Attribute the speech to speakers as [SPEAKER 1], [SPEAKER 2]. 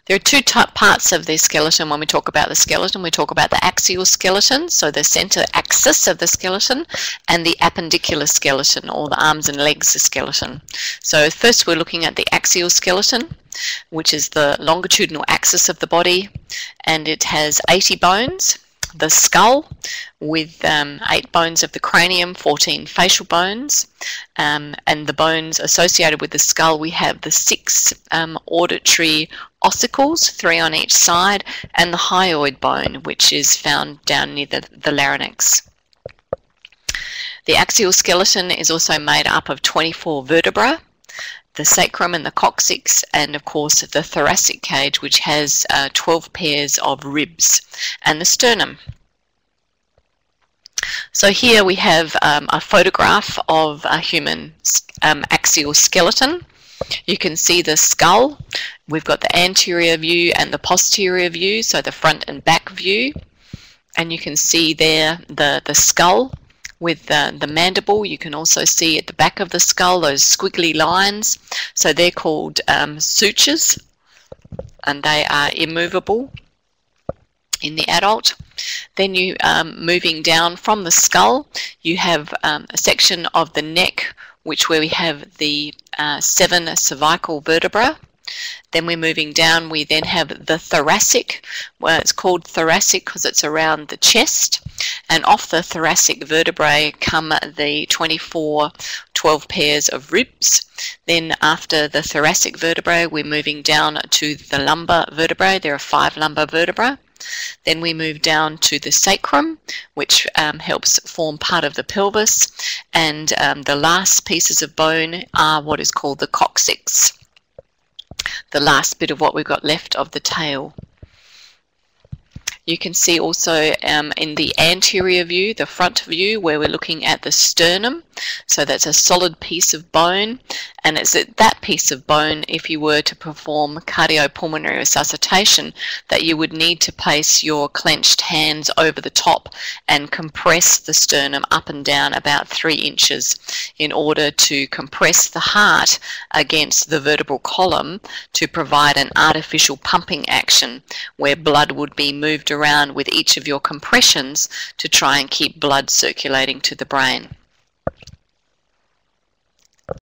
[SPEAKER 1] There are two parts of the skeleton when we talk about the skeleton. We talk about the axial skeleton, so the center axis of the skeleton, and the appendicular skeleton, or the arms and legs skeleton. So first we're looking at the axial skeleton, which is the longitudinal axis of the body, and it has 80 bones. The skull with 8 bones of the cranium, 14 facial bones, and the bones associated with the skull, we have the 6 auditory ossicles, 3 on each side, and the hyoid bone, which is found down near the larynx. The axial skeleton is also made up of 24 vertebrae, the sacrum and the coccyx, and of course the thoracic cage, which has 12 pairs of ribs, and the sternum. So here we have a photograph of a human axial skeleton. You can see the skull. We've got the anterior view and the posterior view, so the front and back view, and you can see there the skull with the mandible. You can also see at the back of the skull those squiggly lines, so they're called sutures, and they are immovable in the adult. Then you moving down from the skull, you have a section of the neck where we have the 7 cervical vertebrae. Then we're moving down, we then have the thoracic. Well, it's called thoracic because it's around the chest, and off the thoracic vertebrae come the 12 pairs of ribs. Then after the thoracic vertebrae, we're moving down to the lumbar vertebrae. There are 5 lumbar vertebrae. Then we move down to the sacrum, which helps form part of the pelvis, and the last pieces of bone are what is called the coccyx, the last bit of what we've got left of the tail. You can see also in the anterior view, the front view, where we're looking at the sternum. So that's a solid piece of bone, and it's at that piece of bone, if you were to perform cardiopulmonary resuscitation, that you would need to place your clenched hands over the top and compress the sternum up and down about 3 inches in order to compress the heart against the vertebral column to provide an artificial pumping action where blood would be moved around with each of your compressions to try and keep blood circulating to the brain.